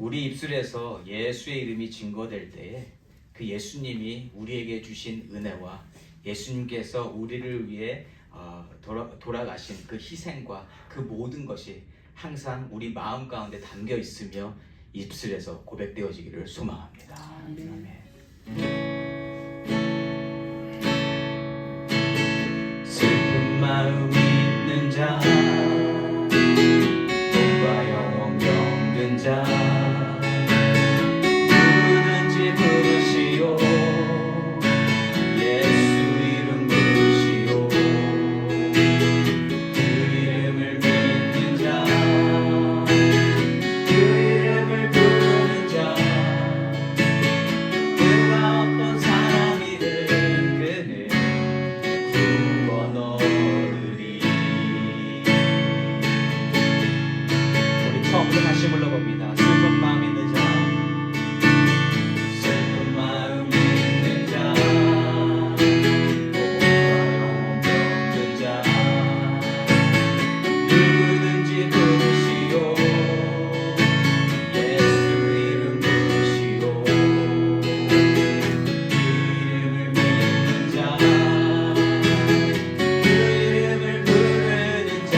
우리 입술에서 예수의 이름이 증거될 때에 그 예수님이 우리에게 주신 은혜와 예수님께서 우리를 위해 돌아가신 그 희생과 그 모든 것이 항상 우리 마음 가운데 담겨 있으며 입술에서 고백되어지기를 소망합니다. 아멘. 슬픈 마음이 있는 자, 몸과 영혼 병든 자, 누구든지 부르시오. 예수 이름 부르시오. 그 이름을 믿는 자, 그 이름을 부르는 자, 그가 어떤 사람이든 그는 구원 얻으리. 우리 처음으로 다시 불러봅니다. 슬픈 마음 있는 자, 슬픈 마음 있는 자, 몸과 영혼 병든 자, 누구든지 부르시오. 예수 이름 부르시오. 그 이름을 믿는 자, 그 이름을 부르는 자,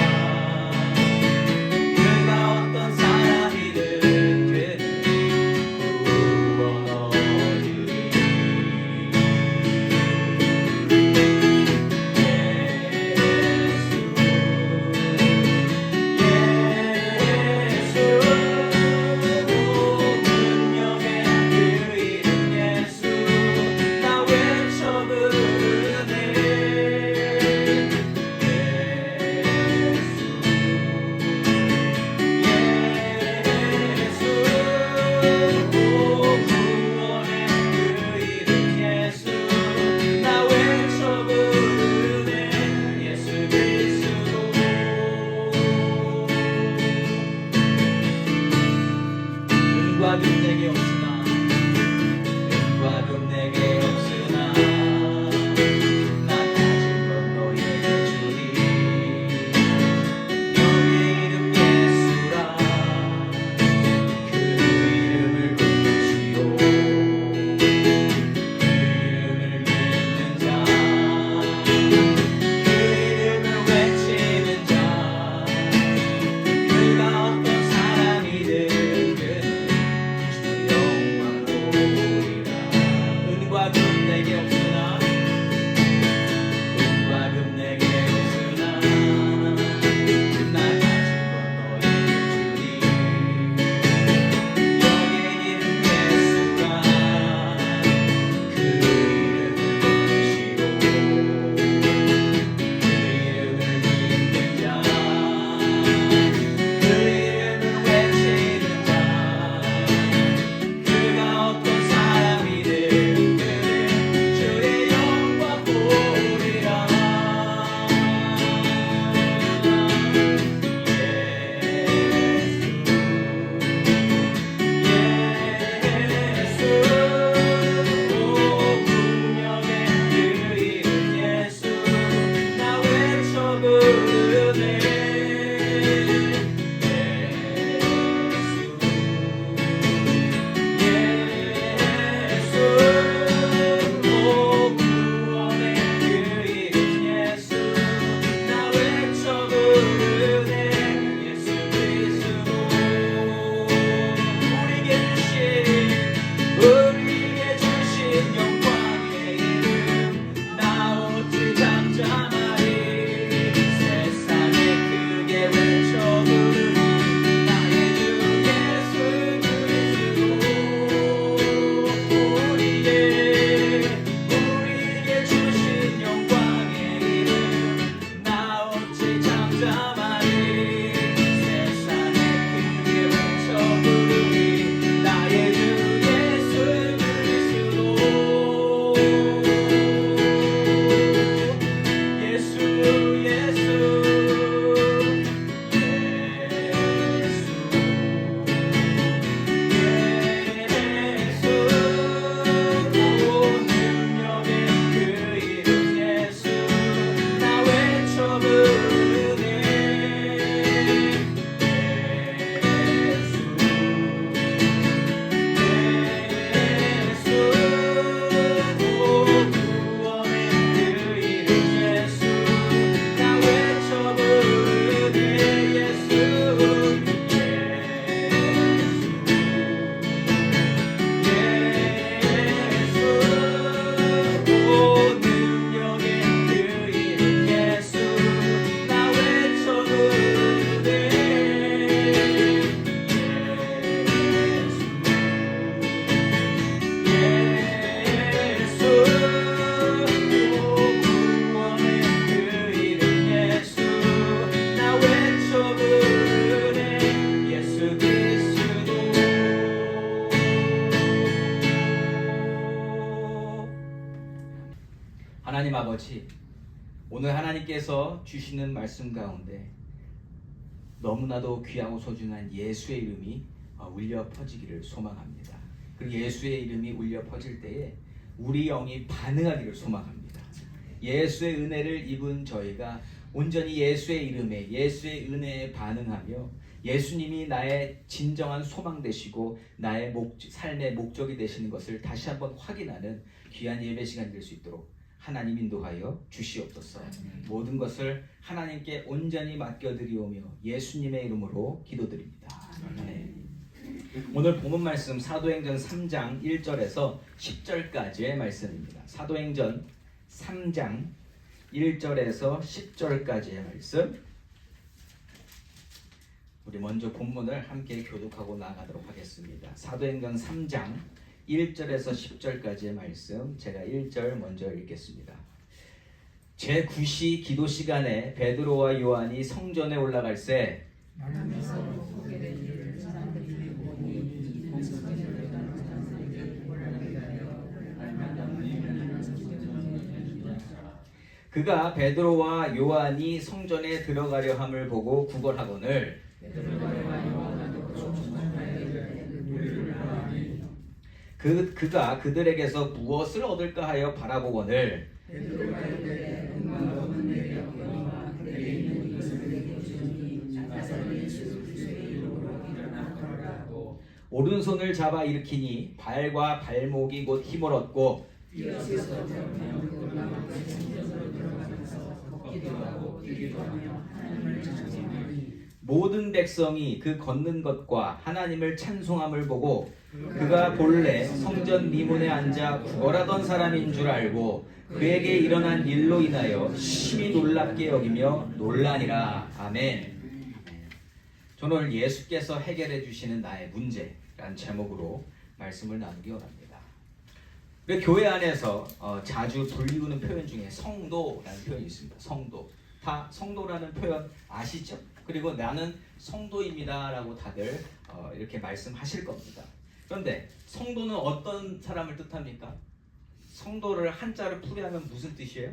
그가 어떤 사람이든 그는 구원 얻으리. 운명의 그 이름 예수, 나 외쳐 부르네. 구원의 그 이름 예수, 나 외쳐 부르네. 예수 그리스도. 은과 금 내게 없으나, 은과 금 내게 없으나, 나 가진 건 너에게 주리. 너의 이름 예수라. 그 이름을 아버지, 오늘 하나님께서 주시는 말씀 가운데 너무나도 귀하고 소중한 예수의 이름이 울려 퍼지기를 소망합니다. 그리고 예수의 이름이 울려 퍼질 때에 우리 영이 반응하기를 소망합니다. 예수의 은혜를 입은 저희가 온전히 예수의 이름에, 예수의 은혜에 반응하며 예수님이 나의 진정한 소망 되시고 나의 삶의 목적이 되시는 것을 다시 한번 확인하는 귀한 예배 시간이 될 수 있도록 하나님 인도하여 주시옵소서. 모든 것을 하나님께 온전히 맡겨드리오며 예수님의 이름으로 기도드립니다. 아멘. 오늘 본문 말씀 사도행전 3장 1절에서 10절까지의 말씀입니다. 사도행전 3장 1절에서 10절까지의 말씀, 우리 먼저 본문을 함께 교독하고 나가도록 하겠습니다. 사도행전 3장 1절에서 10절까지의 말씀, 제가 1절 먼저 읽겠습니다. 제9시 기도 시간에 베드로와 요한이 성전에 올라갈새 그가 베드로와 요한이 성전에 들어가려 함을 보고 구걸하거늘 그가 그들에게서 무엇을 얻을까 하여 바라보거늘 오른손을 잡아 일으키니 발과 발목이 곧 힘을 얻고 모든 백성이 그 걷는 것과 하나님을 찬송함을 보고 그가 본래 성전 미문에 앉아 구걸하던 사람인 줄 알고 그에게 일어난 일로 인하여 심히 놀랍게 여기며 놀라니라. 아멘. 저는 오늘 예수께서 해결해 주시는 나의 문제라는 제목으로 말씀을 나누기 원합니다. 교회 안에서 자주 불리우는 표현 중에 성도라는 표현이 있습니다. 성도. 다 성도라는 표현 아시죠? 그리고 나는 성도입니다 라고 다들 이렇게 말씀하실 겁니다. 그런데 성도는 어떤 사람을 뜻합니까? 성도를 한자로 풀이하면 무슨 뜻이에요?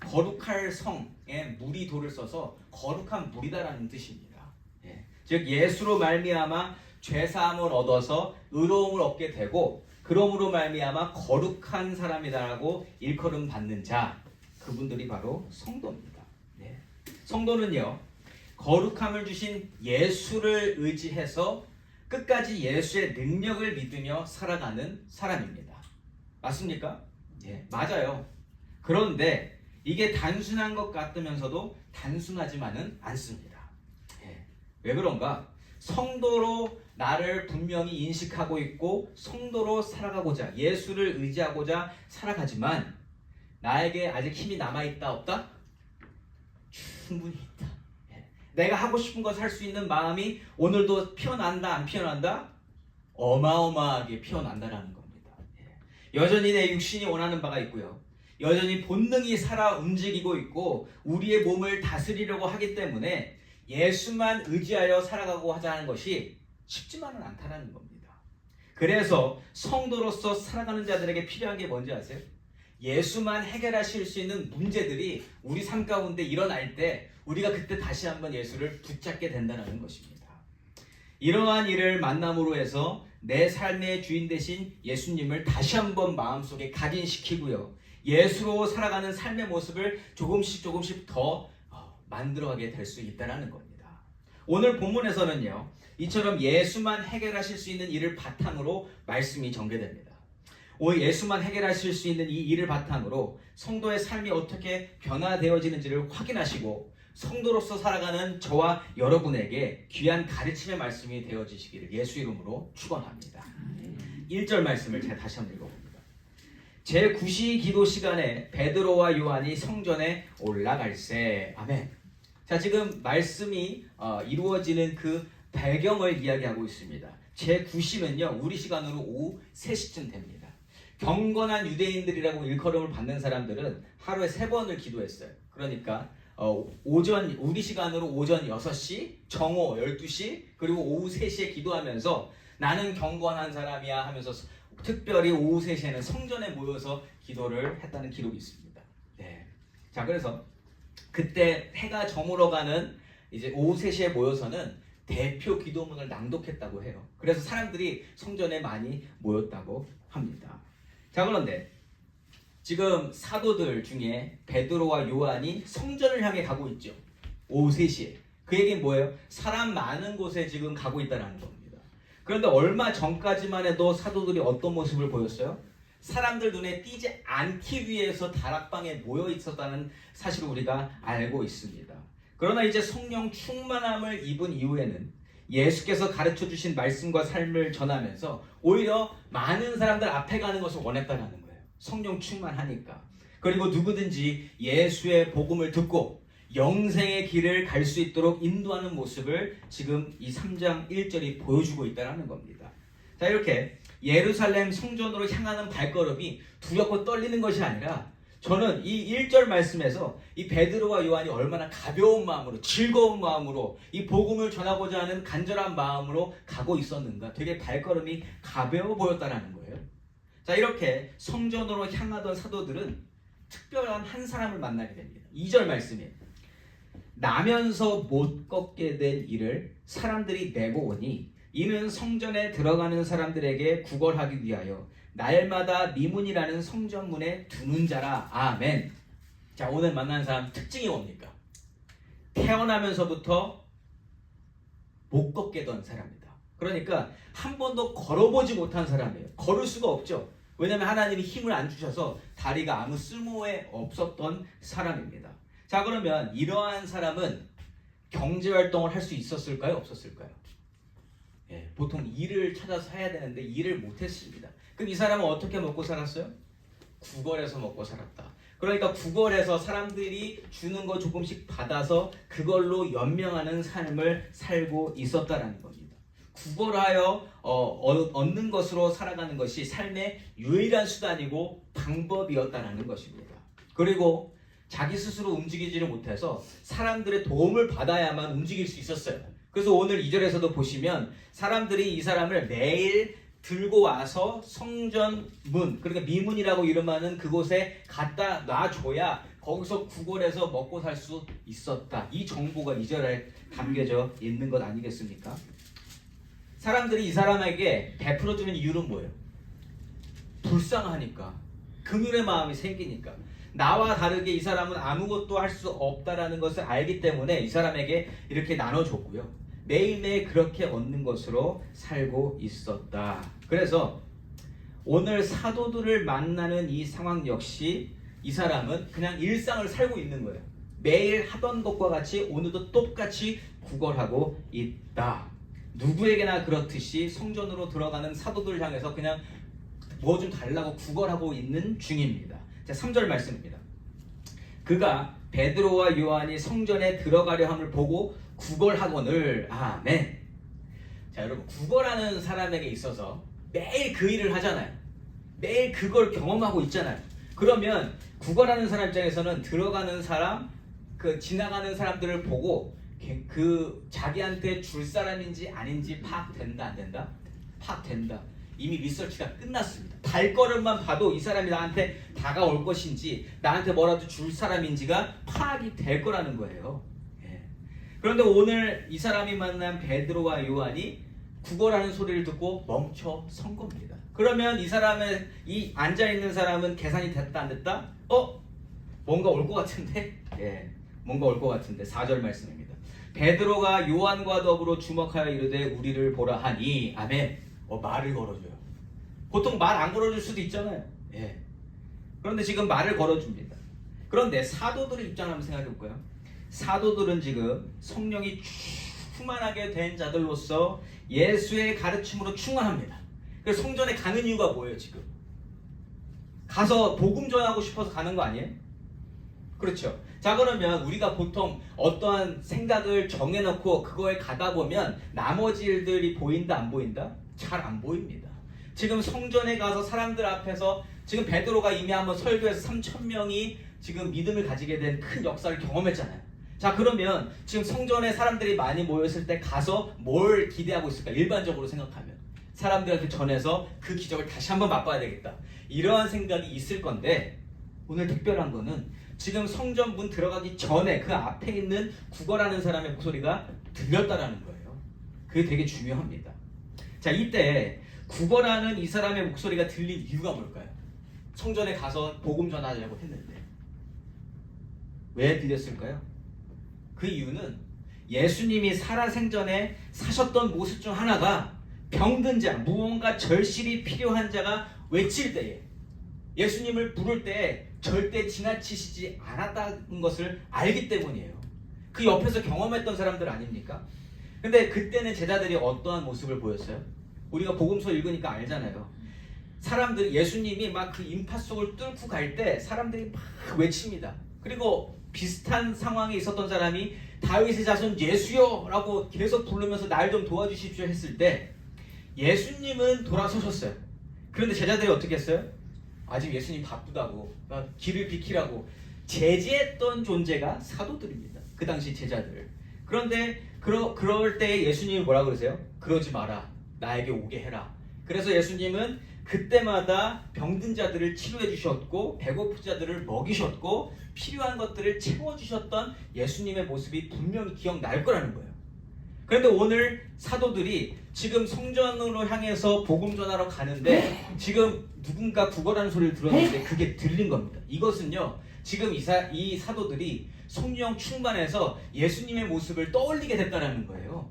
거룩할 성에 물이 도를 써서 거룩한 물이다라는 뜻입니다. 예. 즉 예수로 말미암아 죄사함을 얻어서 의로움을 얻게 되고 그러므로 말미암아 거룩한 사람이다라고 일컬음 받는 자, 그분들이 바로 성도입니다. 예. 성도는요, 거룩함을 주신 예수를 의지해서 끝까지 예수의 능력을 믿으며 살아가는 사람입니다. 맞습니까? 예, 맞아요. 그런데 이게 단순한 것 같으면서도 단순하지만은 않습니다. 예, 왜 그런가? 성도로 나를 분명히 인식하고 있고 성도로 살아가고자, 예수를 의지하고자 살아가지만 나에게 아직 힘이 남아있다 없다? 충분히 있다. 내가 하고 싶은 것을 할 수 있는 마음이 오늘도 피어난다 안 피어난다? 어마어마하게 피어난다라는 겁니다. 여전히 내 육신이 원하는 바가 있고요. 여전히 본능이 살아 움직이고 있고 우리의 몸을 다스리려고 하기 때문에 예수만 의지하여 살아가고 하자는 것이 쉽지만은 않다는 겁니다. 그래서 성도로서 살아가는 자들에게 필요한 게 뭔지 아세요? 예수만 해결하실 수 있는 문제들이 우리 삶 가운데 일어날 때 우리가 그때 다시 한번 예수를 붙잡게 된다는 것입니다. 이러한 일을 만남으로 해서 내 삶의 주인 되신 예수님을 다시 한번 마음속에 각인시키고요. 예수로 살아가는 삶의 모습을 조금씩 더 만들어가게 될 수 있다는 겁니다. 오늘 본문에서는요, 이처럼 예수만 해결하실 수 있는 일을 바탕으로 말씀이 전개됩니다. 예수만 해결하실 수 있는 이 일을 바탕으로 성도의 삶이 어떻게 변화되어지는지를 확인하시고 성도로서 살아가는 저와 여러분에게 귀한 가르침의 말씀이 되어지시기를 예수 이름으로 축원합니다. 1절 말씀을 제가 다시 한번 읽어봅니다. 제9시 기도 시간에 베드로와 요한이 성전에 올라갈새. 아멘. 자, 지금 말씀이 이루어지는 그 배경을 이야기하고 있습니다. 제9시는요, 우리 시간으로 오후 3시쯤 됩니다. 경건한 유대인들이라고 일컬음을 받는 사람들은 하루에 3번을 기도했어요. 그러니까 오전, 우리 시간으로 오전 6시, 정오 12시, 그리고 오후 3시에 기도하면서 나는 경건한 사람이야 하면서 특별히 오후 3시에는 성전에 모여서 기도를 했다는 기록이 있습니다. 네. 자, 그래서 그때 해가 저물어가는 이제 오후 3시에 모여서는 대표 기도문을 낭독했다고 해요. 그래서 사람들이 성전에 많이 모였다고 합니다. 자, 그런데 지금 사도들 중에 베드로와 요한이 성전을 향해 가고 있죠. 오후 3시에. 그 얘기는 뭐예요? 사람 많은 곳에 지금 가고 있다는 겁니다. 그런데 얼마 전까지만 해도 사도들이 어떤 모습을 보였어요? 사람들 눈에 띄지 않기 위해서 다락방에 모여 있었다는 사실을 우리가 알고 있습니다. 그러나 이제 성령 충만함을 입은 이후에는 예수께서 가르쳐 주신 말씀과 삶을 전하면서 오히려 많은 사람들 앞에 가는 것을 원했다는 거예요. 성령 충만하니까. 그리고 누구든지 예수의 복음을 듣고 영생의 길을 갈 수 있도록 인도하는 모습을 지금 이 3장 1절이 보여주고 있다는 겁니다. 자, 이렇게 예루살렘 성전으로 향하는 발걸음이 두렵고 떨리는 것이 아니라 저는 이 1절 말씀에서 이 베드로와 요한이 얼마나 가벼운 마음으로 즐거운 마음으로 이 복음을 전하고자 하는 간절한 마음으로 가고 있었는가. 되게 발걸음이 가벼워 보였다는 거예요. 자, 이렇게 성전으로 향하던 사도들은 특별한 한 사람을 만나게 됩니다. 2절 말씀이에요. 나면서 못 걷게 된 이를 사람들이 내보오니 이는 성전에 들어가는 사람들에게 구걸하기 위하여 날마다 미문이라는 성전문에 두는 자라. 아멘. 자, 오늘 만난 사람 특징이 뭡니까? 태어나면서부터 못 걷게 된 사람이다. 그러니까 한 번도 걸어보지 못한 사람이에요. 걸을 수가 없죠. 왜냐하면 하나님이 힘을 안 주셔서 다리가 아무 쓸모에 없었던 사람입니다. 자, 그러면 이러한 사람은 경제활동을 할 수 있었을까요? 없었을까요? 예, 보통 일을 찾아서 해야 되는데 일을 못했습니다. 그럼 이 사람은 어떻게 먹고 살았어요? 구걸해서 먹고 살았다. 그러니까 구걸해서 사람들이 주는 거 조금씩 받아서 그걸로 연명하는 삶을 살고 있었다라는 겁니다. 구걸하여 얻는 것으로 살아가는 것이 삶의 유일한 수단이고 방법이었다라는 것입니다. 그리고 자기 스스로 움직이지를 못해서 사람들의 도움을 받아야만 움직일 수 있었어요. 그래서 오늘 2절에서도 보시면 사람들이 이 사람을 매일 들고 와서 성전문, 그러니까 미문이라고 이름하는 그곳에 갖다 놔줘야 거기서 구걸해서 먹고 살 수 있었다. 이 정보가 2절에 담겨져 있는 것 아니겠습니까? 사람들이 이 사람에게 베풀어주는 이유는 뭐예요? 불쌍하니까, 긍휼의 마음이 생기니까. 나와 다르게 이 사람은 아무것도 할 수 없다라는 것을 알기 때문에 이 사람에게 이렇게 나눠줬고요. 매일매일 그렇게 얻는 것으로 살고 있었다. 그래서 오늘 사도들을 만나는 이 상황 역시 이 사람은 그냥 일상을 살고 있는 거예요. 매일 하던 것과 같이 오늘도 똑같이 구걸하고 있다. 누구에게나 그렇듯이 성전으로 들어가는 사도들을 향해서 그냥 뭐 좀 달라고 구걸하고 있는 중입니다. 자, 3절 말씀입니다. 그가 베드로와 요한이 성전에 들어가려 함을 보고 구걸하거늘. 아멘. 자, 여러분, 구걸하는 사람에게 있어서 매일 그 일을 하잖아요. 매일 그걸 경험하고 있잖아요. 그러면 구걸하는 사람 입장에서는 들어가는 사람, 그 지나가는 사람들을 보고 그 자기한테 줄 사람인지 아닌지 파악된다, 안 된다? 파악된다. 이미 리서치가 끝났습니다. 발걸음만 봐도 이 사람이 나한테 다가올 것인지 나한테 뭐라도 줄 사람인지가 파악이 될 거라는 거예요. 예. 그런데 오늘 이 사람이 만난 베드로와 요한이 구걸하는 소리를 듣고 멈춰 선 겁니다. 그러면 이 사람의 이 앉아있는 사람은 계산이 됐다 안 됐다? 뭔가 올 것 같은데? 예, 뭔가 올 것 같은데. 4절 말씀입니다. 베드로가 요한과 더불어 주목하여 이르되 우리를 보라 하니. 아멘. 말을 걸어줘요. 보통 말 안 걸어줄 수도 있잖아요. 예. 그런데 지금 말을 걸어줍니다. 그런데 사도들의 입장을 한번 생각해 볼까요? 사도들은 지금 성령이 충만하게 된 자들로서 예수의 가르침으로 충만합니다. 그래서 성전에 가는 이유가 뭐예요? 지금 가서 복음 전하고 싶어서 가는 거 아니에요? 그렇죠. 자, 그러면 우리가 보통 어떠한 생각을 정해놓고 그거에 가다 보면 나머지 일들이 보인다 안 보인다? 잘 안 보입니다. 지금 성전에 가서 사람들 앞에서 지금 베드로가 이미 한번 설교해서 3,000명이 지금 믿음을 가지게 된 큰 역사를 경험했잖아요. 자, 그러면 지금 성전에 사람들이 많이 모였을 때 가서 뭘 기대하고 있을까? 일반적으로 생각하면 사람들한테 전해서 그 기적을 다시 한번 맛봐야 되겠다. 이러한 생각이 있을 건데 오늘 특별한 거는 지금 성전 문 들어가기 전에 그 앞에 있는 구걸하는 사람의 목소리가 들렸다라는 거예요. 그게 되게 중요합니다. 자, 이때 구걸하는 이 사람의 목소리가 들린 이유가 뭘까요? 성전에 가서 복음 전하려고 했는데 왜 들렸을까요? 그 이유는 예수님이 살아생전에 사셨던 모습 중 하나가 병든 자, 무언가 절실히 필요한 자가 외칠 때에, 예수님을 부를 때 절대 지나치시지 않았다는 것을 알기 때문이에요. 그 옆에서 경험했던 사람들 아닙니까? 근데 그때는 제자들이 어떠한 모습을 보였어요? 우리가 복음서 읽으니까 알잖아요. 사람들이, 예수님이 막 그 인파 속을 뚫고 갈 때 사람들이 막 외칩니다. 그리고 비슷한 상황에 있었던 사람이 다윗의 자손 예수여 라고 계속 부르면서 날 좀 도와주십시오 했을 때 예수님은 돌아서셨어요. 그런데 제자들이 어떻게 했어요? 아직 예수님 바쁘다고 길을 비키라고 제지했던 존재가 사도들입니다. 그 당시 제자들. 그런데 그럴 때 예수님이 뭐라 그러세요? 그러지 마라. 나에게 오게 해라. 그래서 예수님은 그때마다 병든 자들을 치료해 주셨고 배고픈 자들을 먹이셨고 필요한 것들을 채워주셨던 예수님의 모습이 분명히 기억날 거라는 거예요. 그런데 오늘 사도들이 지금 성전으로 향해서 복음 전하러 가는데 지금 누군가 구걸하는 소리를 들었는데 그게 들린 겁니다. 이것은요, 지금 이 사도들이 성령 충만해서 예수님의 모습을 떠올리게 됐다는 거예요.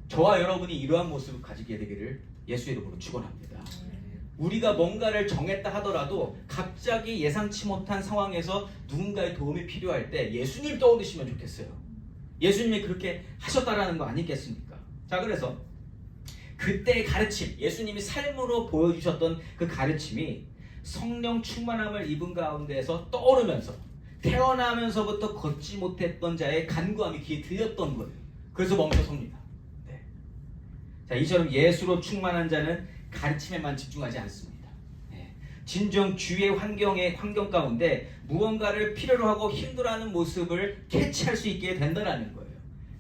저와 여러분이 이러한 모습을 가지게 되기를 예수 이름으로 축원합니다. 우리가 뭔가를 정했다 하더라도 갑자기 예상치 못한 상황에서 누군가의 도움이 필요할 때 예수님 떠오르시면 좋겠어요. 예수님이 그렇게 하셨다라는 거 아니겠습니까? 자, 그래서 그때의 가르침, 예수님이 삶으로 보여주셨던 그 가르침이 성령 충만함을 입은 가운데에서 떠오르면서 태어나면서부터 걷지 못했던 자의 간구함이 귀에 들렸던 거예요. 그래서 멈춰섭니다. 네. 자, 이처럼 예수로 충만한 자는 가르침에만 집중하지 않습니다. 네. 진정 주의 환경 가운데 무언가를 필요로 하고 힘들어하는 모습을 캐치할 수 있게 된다는 거예요.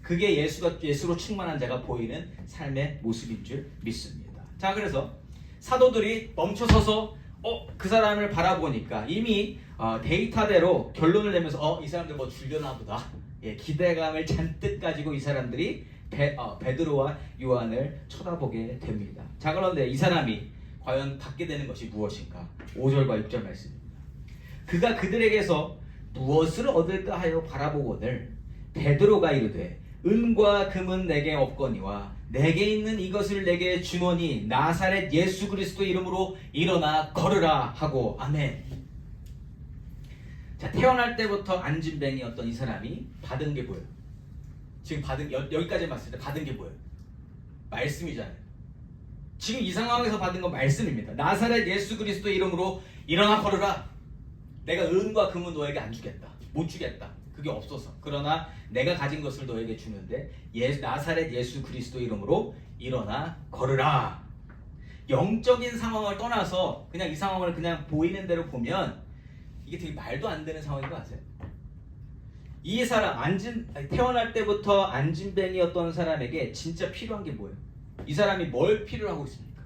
그게 예수로 충만한 자가 보이는 삶의 모습인 줄 믿습니다. 자, 그래서 사도들이 멈춰서서 그 사람을 바라보니까 이미 데이터대로 결론을 내면서 이 사람들 뭐 줄려나 보다. 예, 기대감을 잔뜩 가지고 이 사람들이 베드로와 요한을 쳐다보게 됩니다. 자, 그런데 이 사람이 과연 받게 되는 것이 무엇인가? 5절과 6절 말씀입니다. 그가 그들에게서 무엇을 얻을까 하여 바라보거늘 베드로가 이르되 은과 금은 내게 없거니와 내게 있는 이것을 내게 주노니 나사렛 예수 그리스도 이름으로 일어나 걸으라 하고 아멘. 자, 태어날 때부터 안진뱅이였던 이 사람이 받은 게 뭐예요? 지금 여기까지 봤을 때 받은 게 뭐예요? 말씀이잖아요. 지금 이 상황에서 받은 건 말씀입니다. 나사렛 예수 그리스도 이름으로 일어나 걸으라. 내가 은과 금은 너에게 안 주겠다. 못 주겠다. 그게 없어서. 그러나 내가 가진 것을 너에게 주는데 나사렛 예수 그리스도 이름으로 일어나 걸으라. 영적인 상황을 떠나서 그냥 이 상황을 그냥 보이는 대로 보면 이게 되게 말도 안 되는 상황인 거 아세요? 이 사람 태어날 때부터 안진뱅이였던 사람에게 진짜 필요한 게 뭐예요? 이 사람이 뭘 필요로 하고 있습니까?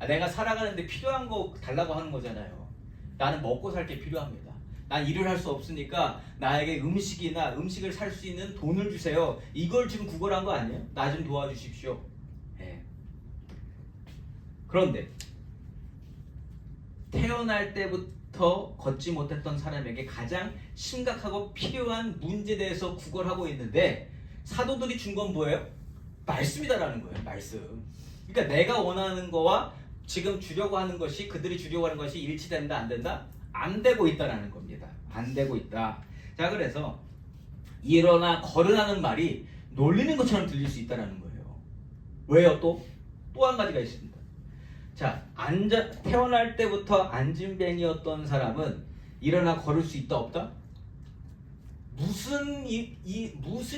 내가 살아가는데 필요한 거 달라고 하는 거잖아요. 나는 먹고 살 게 필요합니다. 난 일을 할 수 없으니까 나에게 음식을 살 수 있는 돈을 주세요. 이걸 지금 구걸한 거 아니에요? 나 좀 도와주십시오. 네. 그런데 태어날 때부터 걷지 못했던 사람에게 가장 심각하고 필요한 문제에 대해서 구걸하고 있는데 사도들이 준 건 뭐예요? 말씀이다라는 거예요. 말씀. 그러니까 내가 원하는 거와 지금 주려고 하는 것이, 그들이 주려고 하는 것이 일치된다 안 된다? 안 되고 있다라는 겁니다. 안 되고 있다. 자, 그래서 일어나 걸으라는 말이 놀리는 것처럼 들릴 수 있다라는 거예요. 왜요? 또 한 가지가 있습니다. 자, 태어날 때부터 안진뱅이였던 사람은 일어나 걸을 수 있다 없다? 무슨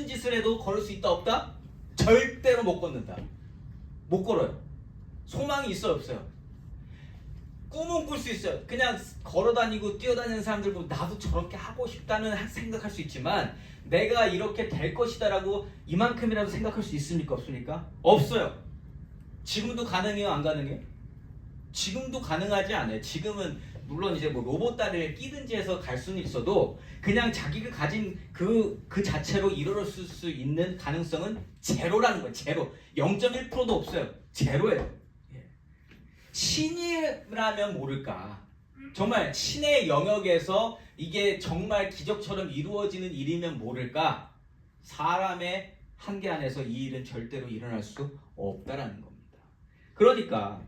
짓을 해도 걸을 수 있다 없다? 절대로 못 걷는다. 못 걸어요. 소망이 있어요 없어요? 꿈은 꿀 수 있어요. 그냥 걸어다니고 뛰어다니는 사람들 보면 나도 저렇게 하고 싶다는 생각할 수 있지만 내가 이렇게 될 것이다 라고 이만큼이라도 생각할 수 있습니까 없습니까? 없어요. 지금도 가능해요 안 가능해요? 지금도 가능하지 않아요. 지금은 물론 이제 뭐 로봇 다리를 끼든지 해서 갈 수는 있어도 그냥 자기가 가진 그 자체로 이뤄낼 수 있는 가능성은 제로라는 거예요. 제로. 0.1%도 없어요. 제로예요. 신이라면 모를까. 정말 신의 영역에서 이게 정말 기적처럼 이루어지는 일이면 모를까. 사람의 한계 안에서 이 일은 절대로 일어날 수 없다라는 겁니다. 그러니까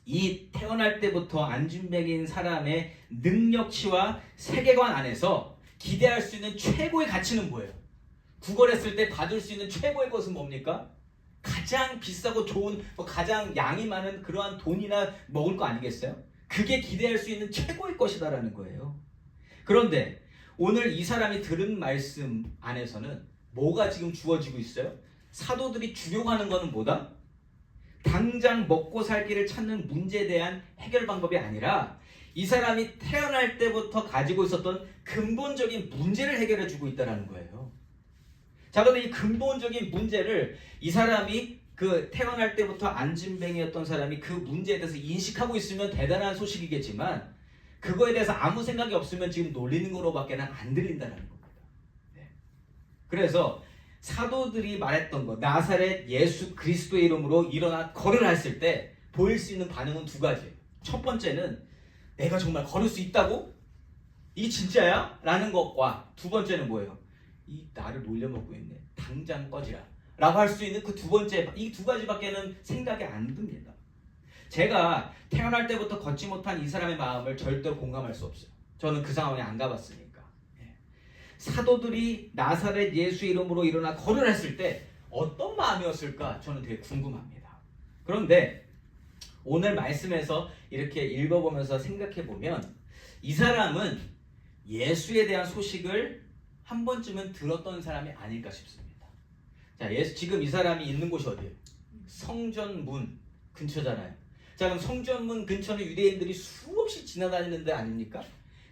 이 태어날 때부터 안진뱅이인 사람의 능력치와 세계관 안에서 기대할 수 있는 최고의 가치는 뭐예요? 구걸했을 때 받을 수 있는 최고의 것은 뭡니까? 가장 비싸고 좋은 가장 양이 많은 그러한 돈이나 먹을 거 아니겠어요? 그게 기대할 수 있는 최고의 것이다라는 거예요. 그런데 오늘 이 사람이 들은 말씀 안에서는 뭐가 지금 주어지고 있어요? 사도들이 주려고 하는 거는 뭐다? 당장 먹고 살 길을 찾는 문제에 대한 해결 방법이 아니라 이 사람이 태어날 때부터 가지고 있었던 근본적인 문제를 해결해 주고 있다는 거예요. 자, 그런데 이 근본적인 문제를 이 사람이 그 태어날 때부터 안진뱅이였던 사람이 그 문제에 대해서 인식하고 있으면 대단한 소식이겠지만 그거에 대해서 아무 생각이 없으면 지금 놀리는 거로밖에는 안 들린다는 겁니다. 네. 그래서 사도들이 말했던 것, 나사렛 예수 그리스도의 이름으로 일어나 걸으라 했을 때 보일 수 있는 반응은 두 가지예요. 첫 번째는 내가 정말 걸을 수 있다고? 이게 진짜야? 라는 것과 두 번째는 뭐예요? 이 나를 놀려먹고 있네. 당장 꺼지라. 라고 할 수 있는 그 두 번째, 이 두 가지밖에는 생각이 안 듭니다. 제가 태어날 때부터 걷지 못한 이 사람의 마음을 절대로 공감할 수 없어요. 저는 그 상황에 안 가봤으니까. 사도들이 나사렛 예수 이름으로 일어나 걸으라 했을 때 어떤 마음이었을까? 저는 되게 궁금합니다. 그런데 오늘 말씀에서 이렇게 읽어보면서 생각해보면 이 사람은 예수에 대한 소식을 한 번쯤은 들었던 사람이 아닐까 싶습니다. 자, 지금 이 사람이 있는 곳이 어디예요? 성전문 근처잖아요. 자, 그럼 성전문 근처는 유대인들이 수없이 지나다니는 데 아닙니까?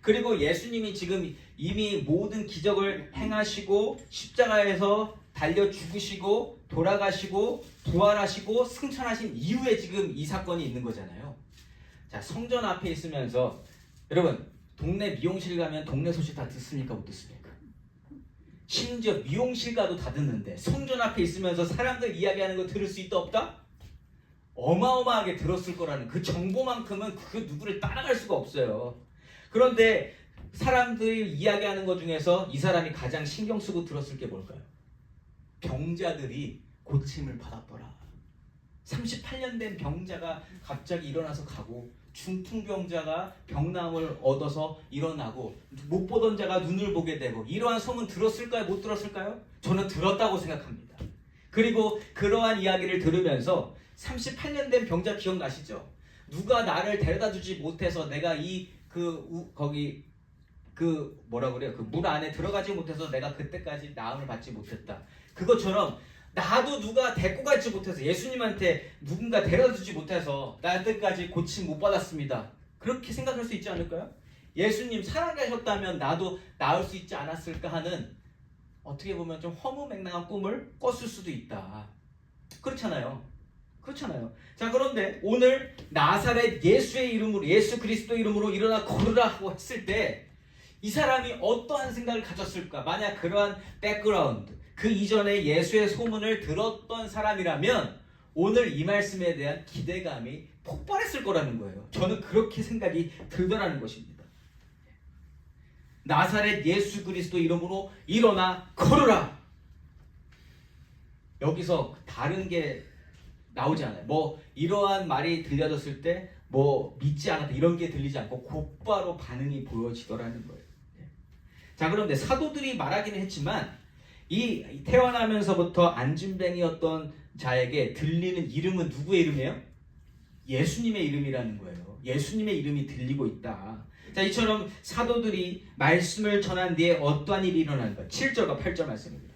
그리고 예수님이 지금 이미 모든 기적을 행하시고 십자가에서 달려 죽으시고 돌아가시고 부활하시고 승천하신 이후에 지금 이 사건이 있는 거잖아요. 자, 성전 앞에 있으면서 여러분 동네 미용실 가면 동네 소식 다 듣습니까? 못 듣습니까? 심지어 미용실 가도 다 듣는데 성전 앞에 있으면서 사람들 이야기하는 거 들을 수 있다 없다? 어마어마하게 들었을 거라는 그 정보만큼은 그 누구를 따라갈 수가 없어요. 그런데 사람들이 이야기하는 것 중에서 이 사람이 가장 신경 쓰고 들었을 게 뭘까요? 병자들이 고침을 받았더라. 38년 된 병자가 갑자기 일어나서 가고 중풍병자가 병나음을 얻어서 일어나고 못 보던 자가 눈을 보게 되고 이러한 소문 들었을까요? 못 들었을까요? 저는 들었다고 생각합니다. 그리고 그러한 이야기를 들으면서 38년 된 병자 기억나시죠? 누가 나를 데려다 주지 못해서 내가 물 안에 들어가지 못해서 내가 그때까지 나음을 받지 못했다. 그것처럼 나도 누가 데리고 가지 못해서 예수님한테 누군가 데려다 주지 못해서 나한테까지 고침 못 받았습니다. 그렇게 생각할 수 있지 않을까요? 예수님 살아계셨다면 나도 나을 수 있지 않았을까 하는 어떻게 보면 좀 허무맹랑한 꿈을 꿨을 수도 있다. 그렇잖아요. 자, 그런데 오늘 나사렛 예수의 이름으로 예수 그리스도 이름으로 일어나 걸으라 하고 했을 때 이 사람이 어떠한 생각을 가졌을까? 만약 그러한 백그라운드 그 이전에 예수의 소문을 들었던 사람이라면 오늘 이 말씀에 대한 기대감이 폭발했을 거라는 거예요. 저는 그렇게 생각이 들더라는 것입니다. 나사렛 예수 그리스도 이름으로 일어나 걸으라. 여기서 다른 게 나오지 않아요. 뭐 이러한 말이 들려졌을 때 뭐 믿지 않았다 이런 게 들리지 않고 곧바로 반응이 보여지더라는 거예요. 자, 그런데 사도들이 말하기는 했지만 이 태어나면서부터 안진뱅이였던 자에게 들리는 이름은 누구의 이름이에요? 예수님의 이름이라는 거예요. 예수님의 이름이 들리고 있다. 자, 이처럼 사도들이 말씀을 전한 뒤에 어떠한 일이 일어나는가? 7절과 8절 말씀입니다.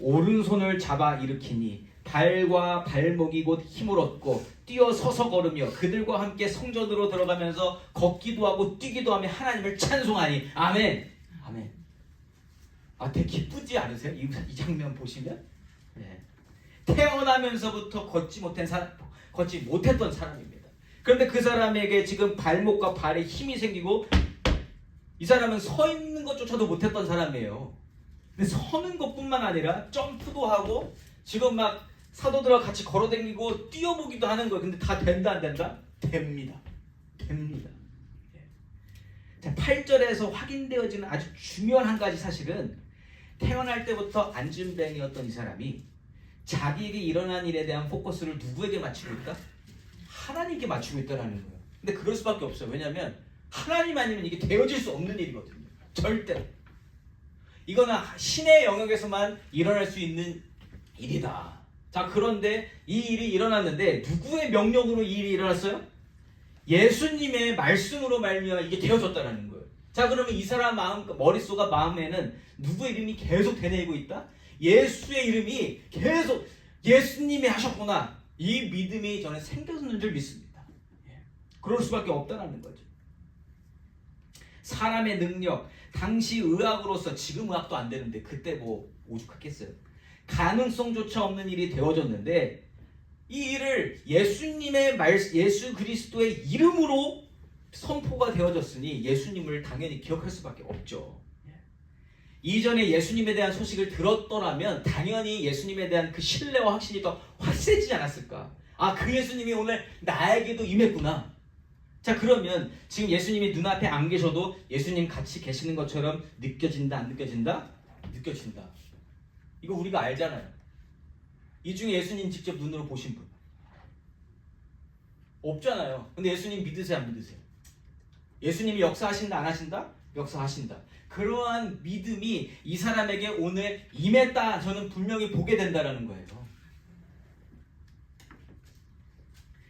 오른손을 잡아 일으키니 발과 발목이 곧 힘을 얻고 뛰어 서서 걸으며 그들과 함께 성전으로 들어가면서 걷기도 하고 뛰기도 하며 하나님을 찬송하니 아멘. 아멘. 되게 기쁘지 않으세요? 이 장면 보시면? 네. 태어나면서부터 걷지 못했던 사람입니다. 그런데 그 사람에게 지금 발목과 발에 힘이 생기고 이 사람은 서 있는 것조차도 못했던 사람이에요. 근데 서는 것뿐만 아니라 점프도 하고 지금 막 사도들과 같이 걸어다니고 뛰어보기도 하는 거예요. 근데 다 된다 안 된다? 됩니다. 됩니다. 자, 8절에서 확인되어지는 아주 중요한 한 가지 사실은 태어날 때부터 안진뱅이였던 이 사람이 자기에게 일어난 일에 대한 포커스를 누구에게 맞추고 있다? 하나님께 맞추고 있다는 거예요. 근데 그럴 수밖에 없어요. 왜냐하면 하나님 아니면 이게 되어질 수 없는 일이거든요. 절대로. 이거는 신의 영역에서만 일어날 수 있는 일이다. 자, 그런데 이 일이 일어났는데 누구의 명령으로 이 일이 일어났어요? 예수님의 말씀으로 말미암아 이게 되어졌다는 거예요. 자, 그러면 이 사람 머릿속과 마음에는 누구의 이름이 계속 되뇌이고 있다? 예수의 이름이 계속 예수님이 하셨구나. 이 믿음이 저는 생겼는 줄 믿습니다. 그럴 수밖에 없다는 거죠. 사람의 능력, 당시 의학으로서, 지금 의학도 안 되는데 그때 뭐 오죽했겠어요. 가능성조차 없는 일이 되어졌는데 이 일을 예수 그리스도의 이름으로 선포가 되어졌으니 예수님을 당연히 기억할 수밖에 없죠. 이전에 예수님에 대한 소식을 들었더라면 당연히 예수님에 대한 그 신뢰와 확신이 더 확실해지지 않았을까? 아, 그 예수님이 오늘 나에게도 임했구나. 자, 그러면 지금 예수님이 눈앞에 안 계셔도 예수님 같이 계시는 것처럼 느껴진다, 안 느껴진다? 느껴진다. 이거 우리가 알잖아요. 이 중에 예수님 직접 눈으로 보신 분 없잖아요. 근데 예수님 믿으세요, 안 믿으세요? 예수님이 역사하신다, 안 하신다? 역사하신다. 그러한 믿음이 이 사람에게 오늘 임했다, 저는 분명히 보게 된다는 거예요.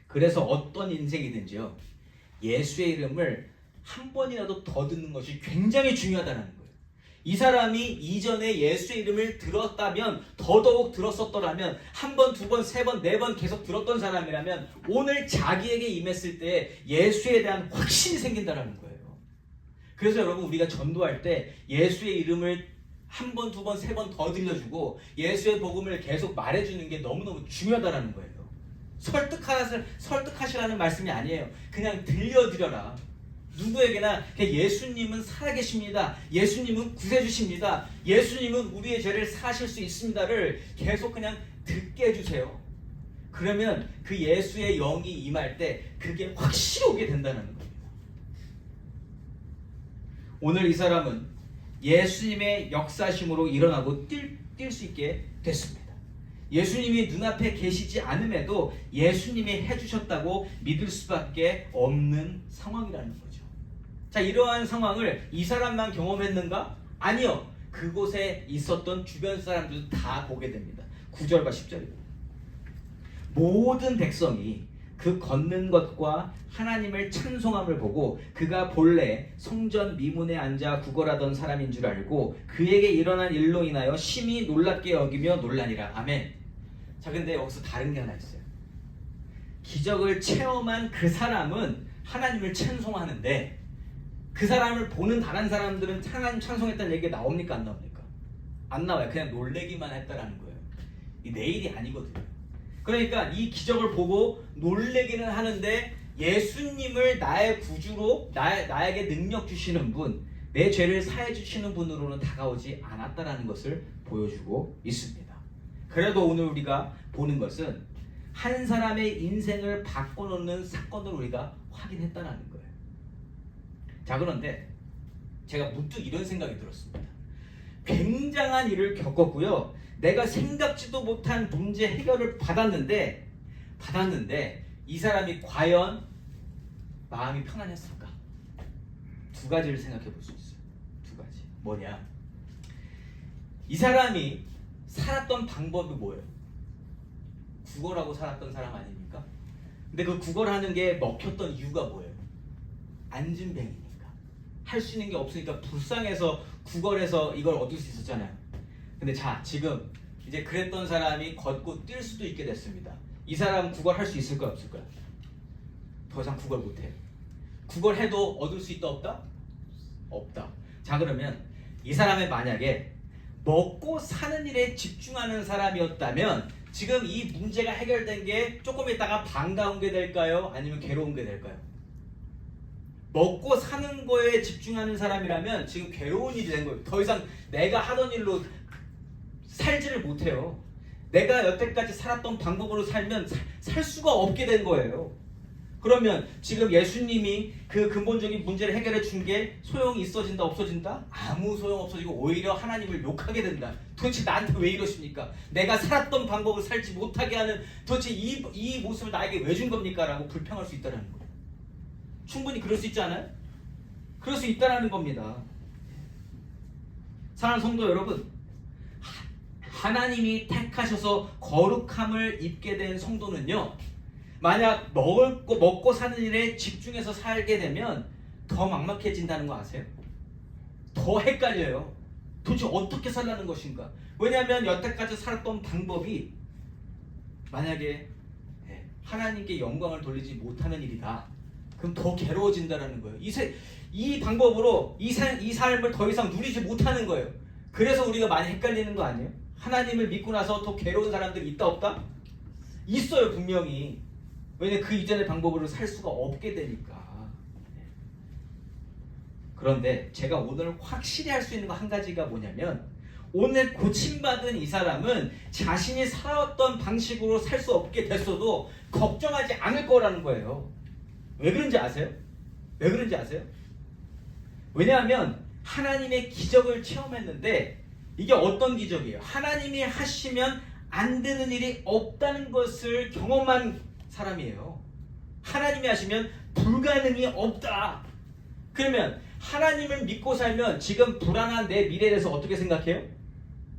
그래서 어떤 인생이든지요, 예수의 이름을 한 번이라도 더 듣는 것이 굉장히 중요하다는 거예요. 이 사람이 이전에 예수의 이름을 들었다면, 더더욱 들었었더라면, 한 번, 두 번, 세 번, 네 번 계속 들었던 사람이라면 오늘 자기에게 임했을 때 예수에 대한 확신이 생긴다는 거예요. 그래서 여러분, 우리가 전도할 때 예수의 이름을 한 번, 두 번, 세 번 더 들려주고 예수의 복음을 계속 말해주는 게 너무너무 중요하다는 거예요. 설득하시라는 말씀이 아니에요. 그냥 들려드려라. 누구에게나 예수님은 살아계십니다. 예수님은 구세주십니다. 예수님은 우리의 죄를 사하실 수 있습니다를 계속 그냥 듣게 해주세요. 그러면 그 예수의 영이 임할 때 그게 확실히 오게 된다는 겁니다. 오늘 이 사람은 예수님의 역사심으로 일어나고 뛸 수 있게 됐습니다. 예수님이 눈앞에 계시지 않음에도 예수님이 해주셨다고 믿을 수밖에 없는 상황이라는 거죠. 자, 이러한 상황을 이 사람만 경험했는가? 아니요. 그곳에 있었던 주변 사람들도 다 보게 됩니다. 9절과 10절입니다. 모든 백성이 그 걷는 것과 하나님을 찬송함을 보고 그가 본래 성전 미문에 앉아 구걸하던 사람인 줄 알고 그에게 일어난 일로 인하여 심히 놀랍게 여기며 놀라니라. 아멘. 자, 근데 여기서 다른 게 하나 있어요. 기적을 체험한 그 사람은 하나님을 찬송하는데 그 사람을 보는 다른 사람들은 하나님 찬송했다는 얘기가 나옵니까, 안 나옵니까? 안 나와요. 그냥 놀래기만 했다라는 거예요. 이 내 일이 아니거든요. 그러니까 이 기적을 보고 놀래기는 하는데 예수님을 나의 구주로 나에게 능력 주시는 분, 내 죄를 사해 주시는 분으로는 다가오지 않았다라는 것을 보여주고 있습니다. 그래도 오늘 우리가 보는 것은 한 사람의 인생을 바꿔놓는 사건을 우리가 확인했다는 거예요. 자, 그런데 제가 문득 이런 생각이 들었습니다. 굉장한 일을 겪었고요. 내가 생각지도 못한 문제 해결을 받았는데 이 사람이 과연 마음이 편안했을까? 두 가지를 생각해 볼 수 있어요. 두 가지. 뭐냐? 이 사람이 살았던 방법이 뭐예요? 구걸하고 살았던 사람 아닙니까? 근데 그 구걸하는 게 먹혔던 이유가 뭐예요? 안진뱅이니까. 할 수 있는 게 없으니까 불쌍해서 구걸해서 이걸 얻을 수 있었잖아요. 근데 자, 지금 이제 그랬던 사람이 걷고 뛸 수도 있게 됐습니다. 이 사람 구걸할 수 있을까요, 없을까요? 더 이상 구걸 못해요. 구걸해도 얻을 수 있다, 없다? 없다. 자, 그러면 이 사람이 만약에 먹고 사는 일에 집중하는 사람이었다면 지금 이 문제가 해결된 게 조금 있다가 반가운 게 될까요? 아니면 괴로운 게 될까요? 먹고 사는 거에 집중하는 사람이라면 지금 괴로운 일이 된 거예요. 더 이상 내가 하던 일로 살지를 못해요. 내가 여태까지 살았던 방법으로 살면 살 수가 없게 된 거예요. 그러면 지금 예수님이 그 근본적인 문제를 해결해 준 게 소용이 있어진다 없어진다? 아무 소용 없어지고 오히려 하나님을 욕하게 된다. 도대체 나한테 왜 이러십니까? 내가 살았던 방법을 살지 못하게 하는 도대체 이 모습을 나에게 왜 준 겁니까? 라고 불평할 수 있다는 거예요. 충분히 그럴 수 있지 않아요? 그럴 수 있다는 겁니다. 사랑하는 성도 여러분, 하나님이 택하셔서 거룩함을 입게 된 성도는요, 만약 먹고 사는 일에 집중해서 살게 되면 더 막막해진다는 거 아세요? 더 헷갈려요. 도대체 어떻게 살라는 것인가? 왜냐하면 여태까지 살았던 방법이 만약에 하나님께 영광을 돌리지 못하는 일이다. 그럼 더 괴로워진다는 거예요. 이 방법으로 이 삶을 더 이상 누리지 못하는 거예요. 그래서 우리가 많이 헷갈리는 거 아니에요? 하나님을 믿고 나서 더 괴로운 사람들이 있다 없다? 있어요, 분명히. 왜냐면 그 이전의 방법으로 살 수가 없게 되니까. 그런데 제가 오늘 확실히 할 수 있는 거 한 가지가 뭐냐면, 오늘 고침받은 이 사람은 자신이 살아왔던 방식으로 살 수 없게 됐어도 걱정하지 않을 거라는 거예요. 왜 그런지 아세요? 왜 그런지 아세요? 왜냐하면 하나님의 기적을 체험했는데, 이게 어떤 기적이에요? 하나님이 하시면 안 되는 일이 없다는 것을 경험한 사람이에요. 하나님이 하시면 불가능이 없다. 그러면 하나님을 믿고 살면 지금 불안한 내 미래에 대해서 어떻게 생각해요?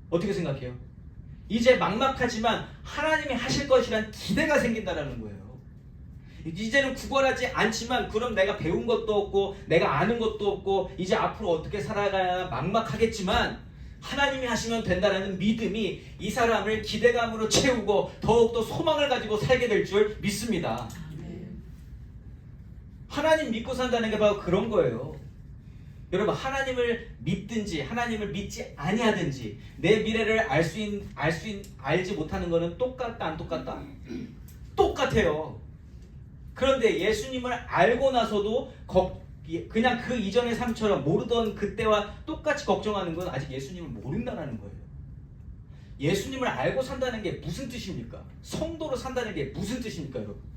어떻게 생각해요? 이제 막막하지만 하나님이 하실 것이란 기대가 생긴다는 거예요. 이제는 구걸하지 않지만 그럼 내가 배운 것도 없고 내가 아는 것도 없고 이제 앞으로 어떻게 살아가야 막막하겠지만 하나님이 하시면 된다는 믿음이 이 사람을 기대감으로 채우고 더욱더 소망을 가지고 살게 될 줄 믿습니다. 하나님 믿고 산다는 게 바로 그런 거예요. 여러분, 하나님을 믿든지 하나님을 믿지 아니하든지 내 미래를 알지 못하는 거는 똑같다 안 똑같다? 똑같아요. 그런데 예수님을 알고 나서도 그냥 그 이전의 삶처럼 모르던 그때와 똑같이 걱정하는 건 아직 예수님을 모른다는 거예요. 예수님을 알고 산다는 게 무슨 뜻입니까? 성도로 산다는 게 무슨 뜻입니까, 여러분?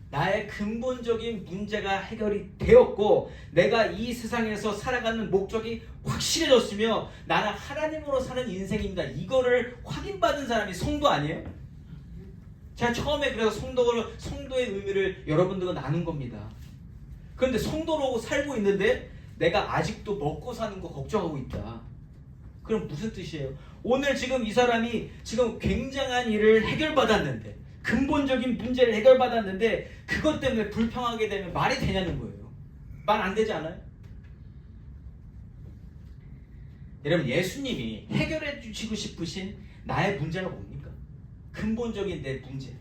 나의 근본적인 문제가 해결이 되었고 내가 이 세상에서 살아가는 목적이 확실해졌으며 나는 하나님으로 사는 인생입니다. 이거를 확인받은 사람이 성도 아니에요? 제가 처음에 그래서 성도의 의미를 여러분들과 나눈 겁니다. 그런데 성도로 살고 있는데 내가 아직도 먹고 사는 거 걱정하고 있다. 그럼 무슨 뜻이에요? 오늘 지금 이 사람이 지금 굉장한 일을 해결받았는데 근본적인 문제를 해결받았는데 그것 때문에 불평하게 되면 말이 되냐는 거예요. 말 안 되지 않아요? 여러분, 예수님이 해결해 주시고 싶으신 나의 문제가 뭡니까? 근본적인 내 문제.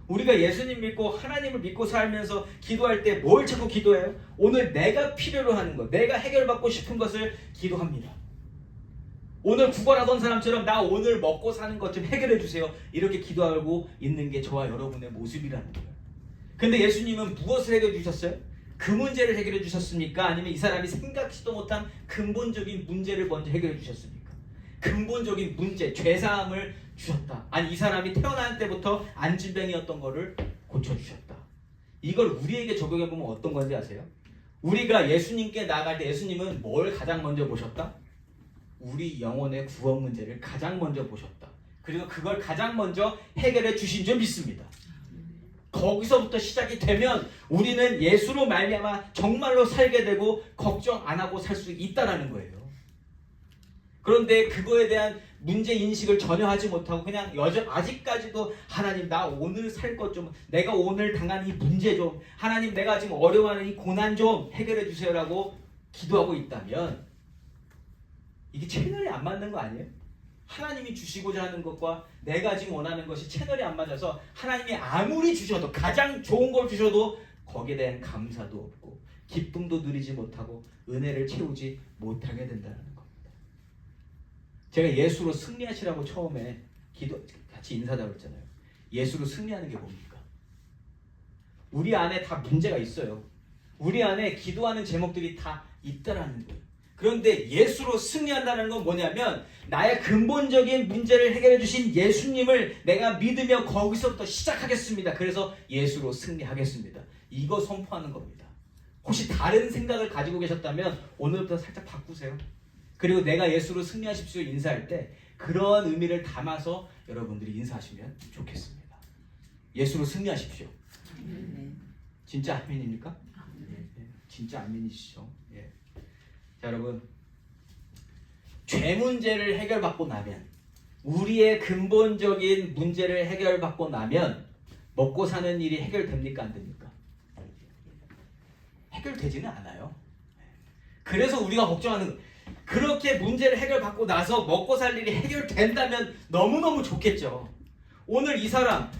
우리가 예수님 믿고 하나님을 믿고 살면서 기도할 때 뭘 자꾸 기도해요? 오늘 내가 필요로 하는 것, 내가 해결받고 싶은 것을 기도합니다. 오늘 구걸하던 사람처럼 나 오늘 먹고 사는 것 좀 해결해 주세요. 이렇게 기도하고 있는 게 저와 여러분의 모습이라는 거예요. 근데 예수님은 무엇을 해결해 주셨어요? 그 문제를 해결해 주셨습니까? 아니면 이 사람이 생각지도 못한 근본적인 문제를 먼저 해결해 주셨습니까? 근본적인 문제, 죄사함을 주셨다. 아니, 이 사람이 태어날 때부터 안진병이었던 거를 고쳐주셨다. 이걸 우리에게 적용해보면 어떤 건지 아세요? 우리가 예수님께 나아갈 때 예수님은 뭘 가장 먼저 보셨다? 우리 영혼의 구원 문제를 가장 먼저 보셨다. 그리고 그걸 가장 먼저 해결해 주신 줄 믿습니다. 거기서부터 시작이 되면 우리는 예수로 말미암아 정말로 살게 되고 걱정 안 하고 살 수 있다라는 거예요. 그런데 그거에 대한 문제 인식을 전혀 하지 못하고 그냥 아직까지도 하나님 나 오늘 살 것 좀, 내가 오늘 당한 이 문제 좀, 하나님 내가 지금 어려워하는 이 고난 좀 해결해 주세요라고 기도하고 있다면 이게 채널이 안 맞는 거 아니에요? 하나님이 주시고자 하는 것과 내가 지금 원하는 것이 채널이 안 맞아서 하나님이 아무리 주셔도 가장 좋은 걸 주셔도 거기에 대한 감사도 없고 기쁨도 누리지 못하고 은혜를 채우지 못하게 된다는 겁니다. 제가 예수로 승리하시라고 처음에 같이 인사하자고 했잖아요. 예수로 승리하는 게 뭡니까? 우리 안에 다 문제가 있어요. 우리 안에 기도하는 제목들이 다 있다라는 거예요. 그런데 예수로 승리한다는 건 뭐냐면 나의 근본적인 문제를 해결해 주신 예수님을 내가 믿으며 거기서부터 시작하겠습니다. 그래서 예수로 승리하겠습니다. 이거 선포하는 겁니다. 혹시 다른 생각을 가지고 계셨다면 오늘부터 살짝 바꾸세요. 그리고 내가 예수로 승리하십시오 인사할 때 그런 의미를 담아서 여러분들이 인사하시면 좋겠습니다. 예수로 승리하십시오. 진짜 아멘입니까? 진짜 아멘이시죠? 예. 자, 여러분, 죄 문제를 해결받고 나면, 우리의 근본적인 문제를 해결받고 나면 먹고 사는 일이 해결됩니까? 안 됩니까? 해결되지는 않아요. 그래서 우리가 걱정하는 거예요. 그렇게 문제를 해결받고 나서 먹고 살 일이 해결된다면 너무너무 좋겠죠. 오늘 이 사람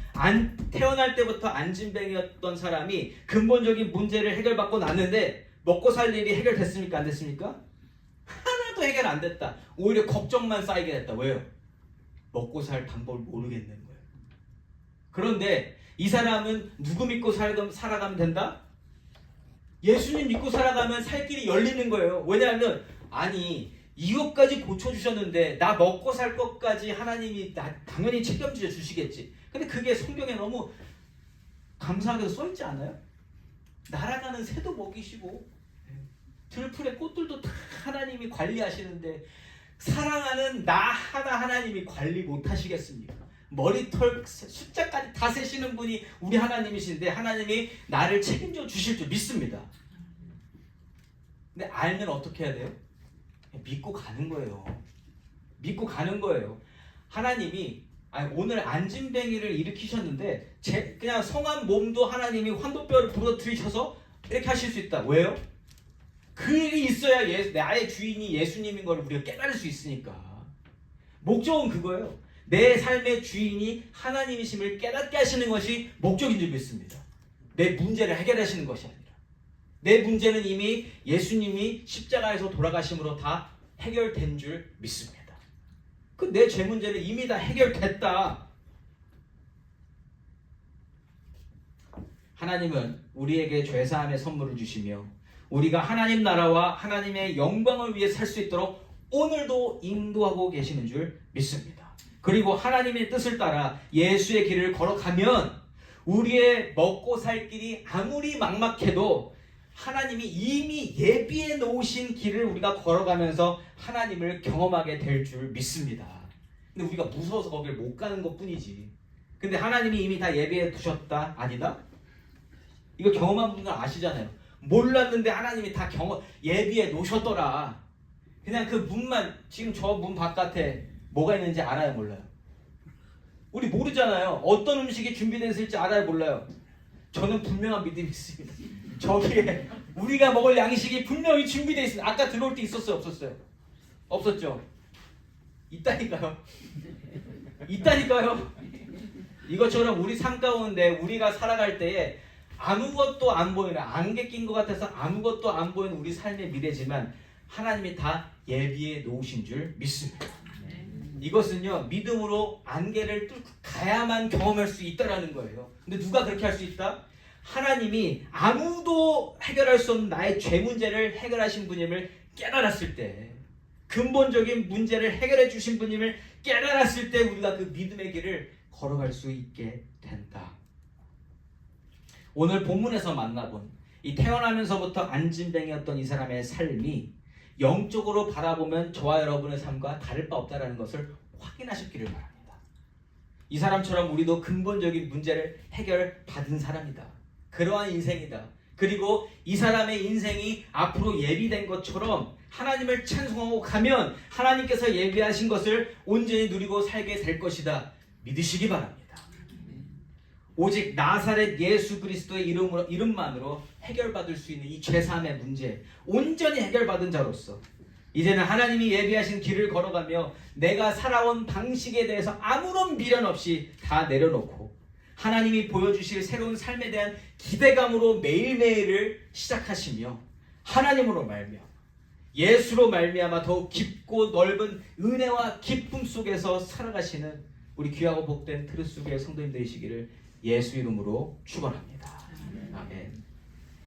태어날 때부터 안진뱅이였던 사람이 근본적인 문제를 해결받고 났는데 먹고 살 일이 해결됐습니까? 안 됐습니까? 하나도 해결 안 됐다. 오히려 걱정만 쌓이게 됐다. 왜요? 먹고 살 방법을 모르겠는 거예요. 그런데 이 사람은 누구 믿고 살아가면 된다? 예수님 믿고 살아가면 살 길이 열리는 거예요. 왜냐하면 아니 이것까지 고쳐주셨는데 나 먹고 살 것까지 하나님이 당연히 책임져 주시겠지. 근데 그게 성경에 너무 감사하게도 써있지 않아요? 날아가는 새도 먹이시고 들풀의 꽃들도 다 하나님이 관리하시는데 사랑하는 나 하나님이 관리 못하시겠습니까? 머리털 숫자까지 다 세시는 분이 우리 하나님이신데 하나님이 나를 책임져 주실 줄 믿습니다. 근데 알면 어떻게 해야 돼요? 믿고 가는 거예요. 믿고 가는 거예요. 하나님이 오늘 안진뱅이를 일으키셨는데 그냥 성한 몸도 하나님이 환도뼈를 부러뜨리셔서 이렇게 하실 수 있다. 왜요? 그 일이 있어야 나의 주인이 예수님인 걸 우리가 깨달을 수 있으니까. 목적은 그거예요. 내 삶의 주인이 하나님이심을 깨닫게 하시는 것이 목적인 줄 믿습니다. 내 문제를 해결하시는 것이 아니라 내 문제는 이미 예수님이 십자가에서 돌아가심으로 다 해결된 줄 믿습니다. 그 내 죄 문제는 이미 다 해결됐다. 하나님은 우리에게 죄사함의 선물을 주시며 우리가 하나님 나라와 하나님의 영광을 위해 살 수 있도록 오늘도 인도하고 계시는 줄 믿습니다. 그리고 하나님의 뜻을 따라 예수의 길을 걸어가면 우리의 먹고 살 길이 아무리 막막해도 하나님이 이미 예비해 놓으신 길을 우리가 걸어가면서 하나님을 경험하게 될 줄 믿습니다. 근데 우리가 무서워서 거기를 못 가는 것 뿐이지. 근데 하나님이 이미 다 예비해 두셨다? 아니다? 이거 경험한 분들 아시잖아요. 몰랐는데 하나님이 다 예비해 놓으셨더라. 그냥 그 문만, 지금 저 문 바깥에 뭐가 있는지 알아요? 몰라요? 우리 모르잖아요. 어떤 음식이 준비되어 있을지 알아요? 몰라요? 저는 분명한 믿음이 있습니다. 저기에 우리가 먹을 양식이 분명히 준비되어 있습니다. 아까 들어올 때 있었어요? 없었어요? 없었죠? 있다니까요. 있다니까요. 이것처럼 우리 삶 가운데 우리가 살아갈 때에 아무것도 안 보이는, 안개 낀 것 같아서 아무것도 안 보이는 우리 삶의 미래지만 하나님이 다 예비해 놓으신 줄 믿습니다. 이것은요, 믿음으로 안개를 뚫고 가야만 경험할 수 있다라는 거예요. 근데 누가 그렇게 할 수 있다? 하나님이 아무도 해결할 수 없는 나의 죄 문제를 해결하신 분임을 깨달았을 때, 근본적인 문제를 해결해 주신 분임을 깨달았을 때 우리가 그 믿음의 길을 걸어갈 수 있게 된다. 오늘 본문에서 만나본 이 태어나면서부터 안진뱅이였던 이 사람의 삶이 영적으로 바라보면 저와 여러분의 삶과 다를 바 없다는 것을 확인하셨기를 바랍니다. 이 사람처럼 우리도 근본적인 문제를 해결받은 사람이다. 그러한 인생이다. 그리고 이 사람의 인생이 앞으로 예비된 것처럼 하나님을 찬송하고 가면 하나님께서 예비하신 것을 온전히 누리고 살게 될 것이다. 믿으시기 바랍니다. 오직 나사렛 예수 그리스도의 이름만으로 해결받을 수 있는 이 죄사함의 문제, 온전히 해결받은 자로서 이제는 하나님이 예비하신 길을 걸어가며 내가 살아온 방식에 대해서 아무런 미련 없이 다 내려놓고 하나님이 보여주실 새로운 삶에 대한 기대감으로 매일매일을 시작하시며 하나님으로 말미암아 예수로 말미암아 더욱 깊고 넓은 은혜와 기쁨 속에서 살아가시는 우리 귀하고 복된 트루스교회 성도님 되시기를 예수 이름으로 축원합니다. 아멘.